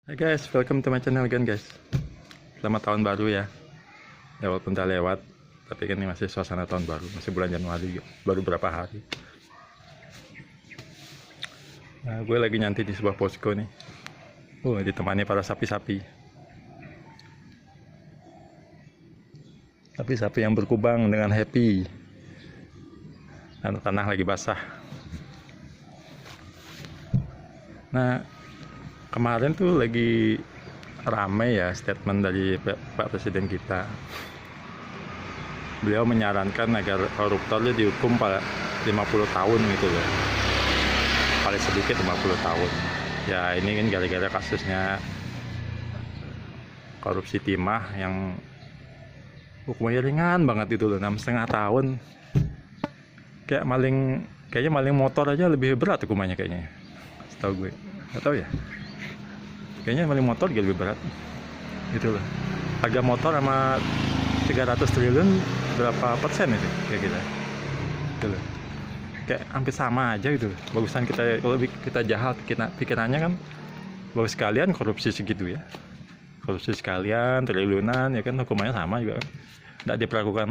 Hai guys, welcome to my channel again guys. Selamat tahun baru ya. Ya walaupun udah lewat, tapi kan ini masih suasana tahun baru, masih bulan Januari, baru berapa hari. Nah, gue lagi nyantai di sebuah posko nih. Ditemani para sapi-sapi. Sapi-sapi yang berkubang dengan happy. Dan tanah lagi basah. Nah, kemarin tuh lagi ramai ya statement dari Pak Presiden kita. Beliau menyarankan agar koruptornya dihukum pada 50 tahun gitu loh. Paling sedikit 50 tahun. Ya ini kan gara-gara kasusnya korupsi timah yang hukumnya ringan banget itu loh, 6,5 tahun. Kayaknya maling motor aja lebih berat hukumannya kayaknya. Setahu gue. Nggak tahu ya. Kayaknya maling motor juga lebih berat gitu loh. Harga motor sama 300 triliun berapa persen itu kayak gitu loh. Kayak hampir sama aja gitu loh. Bagusan kita, kalau kita jahat pikirannya kan bagus sekalian korupsi segitu ya, korupsi sekalian triliunan ya kan, hukumannya sama juga kan. Nggak diperlakukan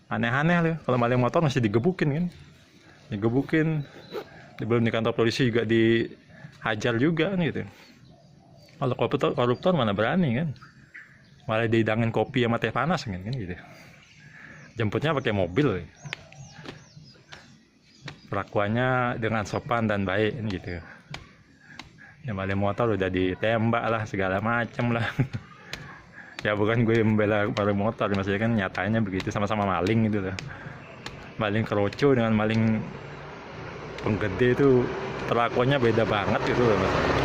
aneh-aneh loh. Kalau maling motor masih digebukin kan, belum di kantor polisi juga dihajar juga kan gitu. Kalau koruptor mana berani kan, malah dihidangin kopi sama teh panas kan gitu. Jemputnya pakai mobil, perlakuannya dengan sopan dan baik kan gitu. Ya maling motor udah ditembak lah segala macam lah. Ya bukan gue membela para motor, maksudnya kan nyatanya begitu, sama-sama maling gitu loh. Maling keroco dengan maling penggede itu perlakuannya beda banget gitu loh maksudnya.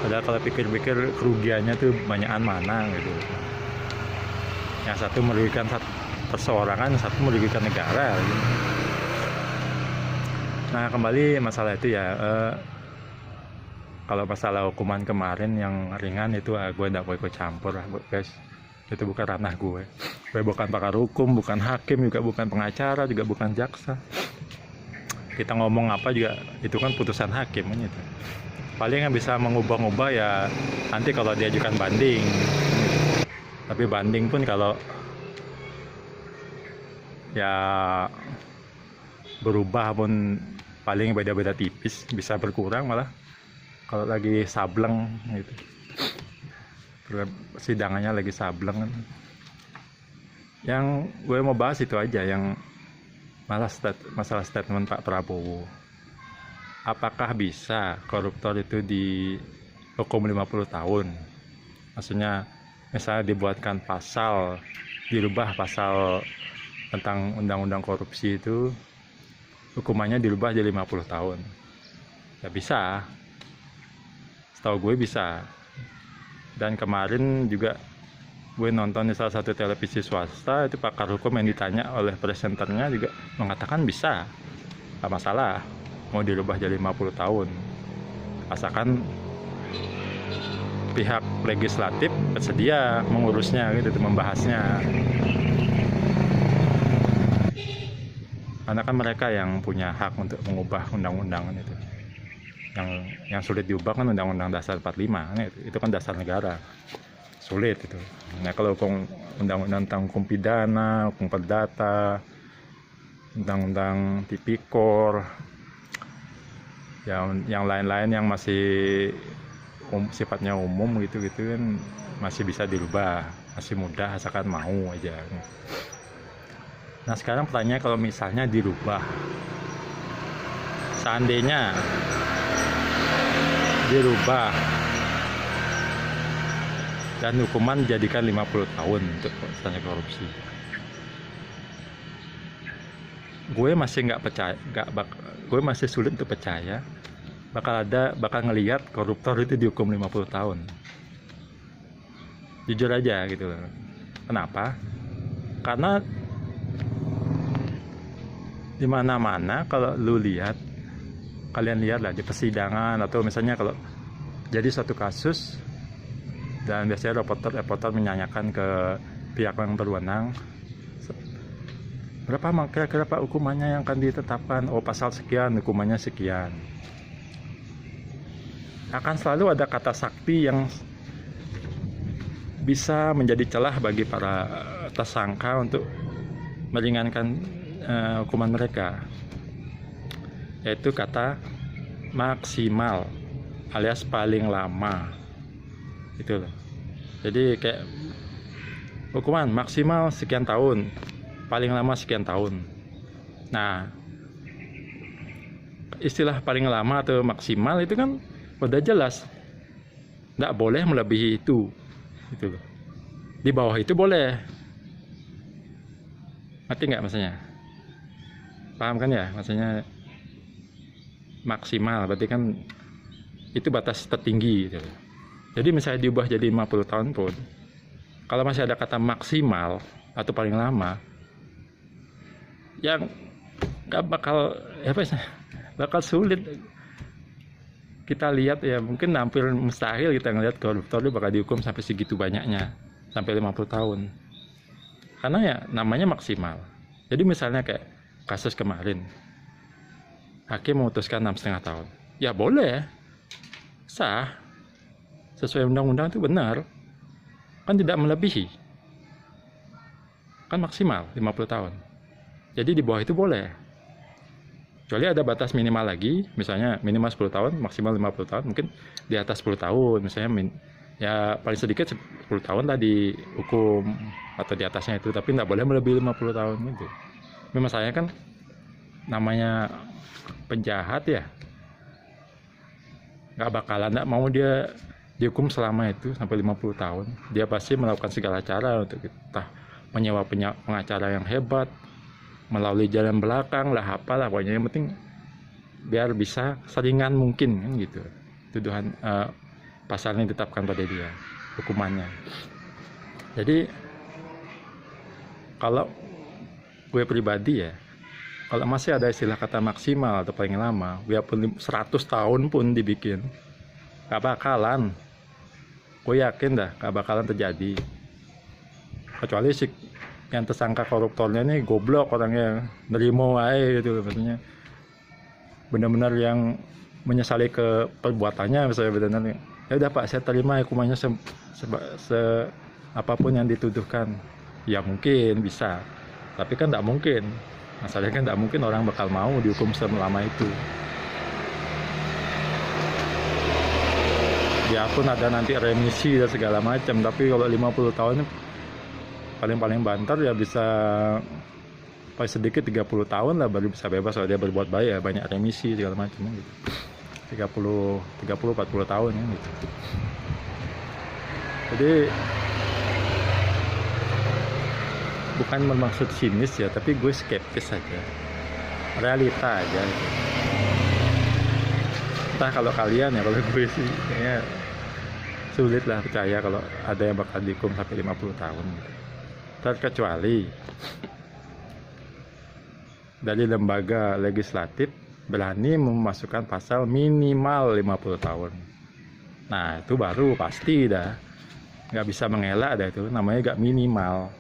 Padahal kalau pikir-pikir kerugiannya tuh banyakan mana gitu. Yang satu merugikan perseorangan, satu merugikan negara gitu. Nah kembali masalah itu ya, kalau masalah hukuman kemarin yang ringan itu gue gak mau ikut campur lah guys. Itu bukan ranah gue. Gue bukan pakar hukum, bukan hakim, juga bukan pengacara, juga bukan jaksa. Kita ngomong apa juga itu kan putusan hakim gitu. Paling yang bisa mengubah-ubah ya nanti kalau diajukan banding. Tapi banding pun kalau ya berubah pun paling beda-beda tipis, bisa berkurang malah kalau lagi sableng gitu. Persidangannya lagi sableng. Yang gue mau bahas itu aja, yang masalah statement Pak Prabowo. Apakah bisa koruptor itu dihukum 50 tahun? Maksudnya misalnya dibuatkan pasal, dirubah pasal tentang undang-undang korupsi itu, hukumannya dirubah jadi 50 tahun. Ya bisa. Setahu gue bisa. Dan kemarin juga gue nonton di salah satu televisi swasta, itu pakar hukum yang ditanya oleh presenternya juga mengatakan bisa. Gak masalah mau dirubah jadi 50 tahun asalkan pihak legislatif bersedia mengurusnya gitu, membahasnya, karena kan mereka yang punya hak untuk mengubah undang-undangan itu. Yang sulit diubah kan Undang-Undang Dasar 45 itu kan dasar negara, sulit itu. Nah kalau undang-undang tentang hukum pidana, hukum perdata, undang-undang tipikor, yang lain-lain yang masih sifatnya umum gitu kan masih bisa dirubah, masih mudah asalkan mau aja. Nah sekarang pertanyaannya, kalau misalnya dirubah, seandainya dirubah dan hukuman dijadikan 50 tahun untuk misalnya korupsi, gue masih nggak percaya, gue masih sulit untuk percaya bakal ngelihat koruptor itu dihukum 50 tahun. Jujur aja gitu. Kenapa? Karena di mana-mana kalau kalian lihat lah di persidangan, atau misalnya kalau jadi satu kasus dan biasanya reporter menanyakan ke pihak yang berwenang, berapa kira-kira Pak hukumannya yang akan ditetapkan? Oh pasal sekian, hukumannya sekian. akan selalu ada kata sakti yang bisa menjadi celah bagi para tersangka untuk meringankan hukuman mereka, yaitu kata maksimal alias paling lama. Itu loh. Jadi kayak hukuman maksimal sekian tahun, paling lama sekian tahun. Nah, istilah paling lama atau maksimal itu kan udah jelas, nggak boleh melebihi itu. Itu loh. Di bawah itu boleh. Ngerti nggak maksudnya? Paham kan ya? Maksudnya maksimal berarti kan itu batas tertinggi gitu. Jadi misalnya diubah jadi 50 tahun pun, kalau masih ada kata maksimal atau paling lama, yang nggak bakal bakal sulit kita lihat ya, mungkin hampir mustahil kita ngelihat koruptor itu bakal dihukum sampai segitu banyaknya, sampai 50 tahun. Karena ya namanya maksimal. Jadi misalnya kayak kasus kemarin, hakim memutuskan 6,5 tahun. Ya boleh, sah, sesuai undang-undang itu benar. Kan tidak melebihi. Kan maksimal 50 tahun. Jadi di bawah itu boleh. Kecuali ada batas minimal lagi, misalnya minimal 10 tahun, maksimal 50 tahun, mungkin di atas 10 tahun, misalnya ya paling sedikit 10 tahun lah dihukum atau di atasnya itu, tapi nggak boleh melebihi 50 tahun gitu. Memang saya kan namanya penjahat ya, nggak bakalan nggak mau dia dihukum selama itu sampai 50 tahun. Dia pasti melakukan segala cara untuk kita menyewa pengacara yang hebat, melalui jalan belakang lah, apalah pokoknya, yang penting biar bisa seringan mungkin kan gitu tuduhan pasalnya ditetapkan pada dia, hukumannya. Jadi kalau gue pribadi ya, kalau masih ada istilah kata maksimal atau paling lama, biarpun 100 tahun pun dibikin, gak bakalan, gue yakin dah gak bakalan terjadi. Kecuali si yang tersangka koruptornya ini goblok orangnya, nerimo aja gitu, maksudnya benar-benar yang menyesali ke perbuatannya, misalnya benar-benar ya udah Pak, saya terima hukumannya apapun yang dituduhkan. Ya mungkin bisa, tapi kan tidak mungkin. Masalahnya kan tidak mungkin orang bakal mau dihukum selama itu. Ya pun ada nanti remisi dan segala macam, tapi kalau 50 tahun paling banter ya bisa paling sedikit 30 tahun lah baru bisa bebas kalau dia berbuat baik ya, banyak remisi segala macam gitu. 30 40 tahun ya gitu. Jadi bukan bermaksud sinis ya, tapi gue skeptis aja, realita aja gitu. Entah kalau kalian ya, kalau gue sih kayaknya sulit lah percaya kalau ada yang bakal dihukum sampai 50 tahun gitu. Terkecuali dari lembaga legislatif berani memasukkan pasal minimal 50 tahun. Nah itu baru pasti dah, nggak bisa mengelak dah, itu namanya gak minimal.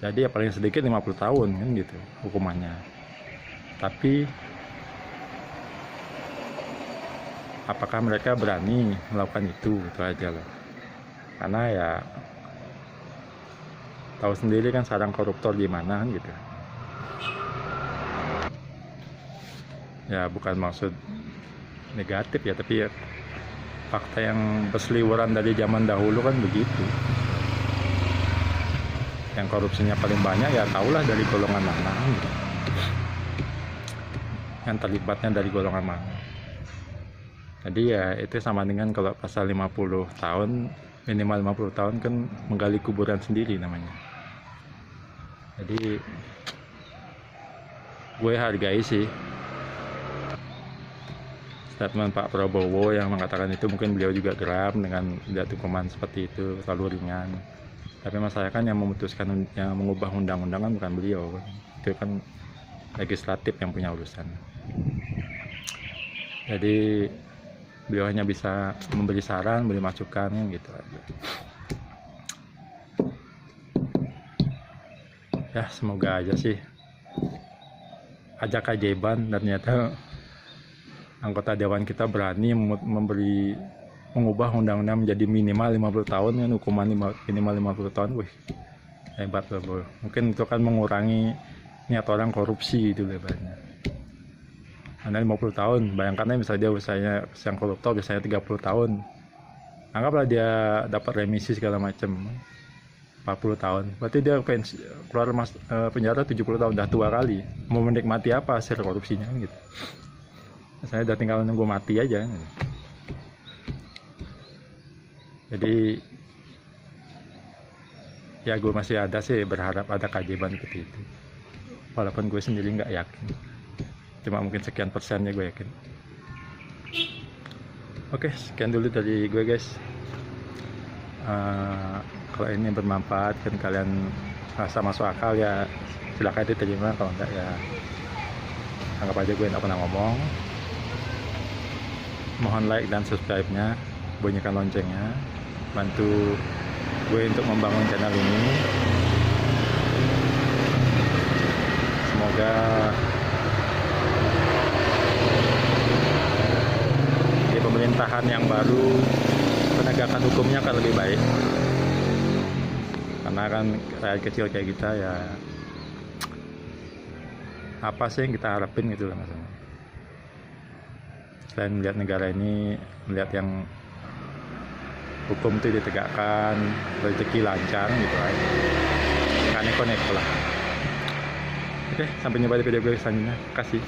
Jadi ya paling sedikit 50 tahun kan gitu hukumannya. Tapi apakah mereka berani melakukan itu aja loh. Karena ya tahu sendiri kan sarang koruptor gimana kan gitu. Ya bukan maksud negatif ya, tapi ya fakta yang berseliweran dari zaman dahulu kan begitu. Yang korupsinya paling banyak ya tahulah dari golongan mana gitu. Yang terlibatnya dari golongan mana. Jadi ya itu sama dengan kalau pasal 50 tahun, minimal 50 tahun kan menggali kuburan sendiri namanya. Jadi gue hargai sih statement Pak Prabowo yang mengatakan itu. Mungkin beliau juga geram dengan lihat hukuman seperti itu terlalu ringan. Tapi masalah kan yang memutuskan, yang mengubah undang-undang kan bukan beliau, itu kan legislatif yang punya urusan. Jadi beliau hanya bisa memberi saran, memberi masukan gitu aja. Ya semoga aja sih ajak keajaiban dan ternyata anggota dewan kita berani mengubah undang-undang menjadi minimal 50 tahun kan, hukuman minimal 50 tahun. Wih, hebat loh bro. Mungkin itu kan mengurangi niat orang korupsi gitu lebarnya. Karena 50 tahun, bayangkan aja misalnya dia usahanya yang koruptor biasanya 30 tahun. Anggaplah dia dapat remisi segala macam 40 tahun. Berarti dia keluar penjara 70 tahun, udah tua kali. Mau menikmati apa hasil korupsinya gitu. Saya udah tinggal nunggu mati aja. Jadi ya gue masih ada sih berharap ada keajaiban seperti itu. Walaupun gue sendiri nggak yakin. Cuma mungkin sekian persennya gue yakin. Oke, sekian dulu dari gue guys. Kalau ini bermanfaat kan kalian rasa masuk akal ya silakan diterima, kalau enggak ya anggap aja gue nggak pernah ngomong. Mohon like dan subscribe nya, bunyikan loncengnya, bantu gue untuk membangun channel ini. Semoga di pemerintahan yang baru penegakan hukumnya akan lebih baik, karena kan rakyat kecil kayak kita ya apa sih yang kita harapin gitu lah maksudnya. Selain melihat negara ini, melihat yang hukum itu ditegakkan, rezeki lancar gitu aja, nggak neko-neko lah. Oke, sampai jumpa di video gue selanjutnya. Terima kasih.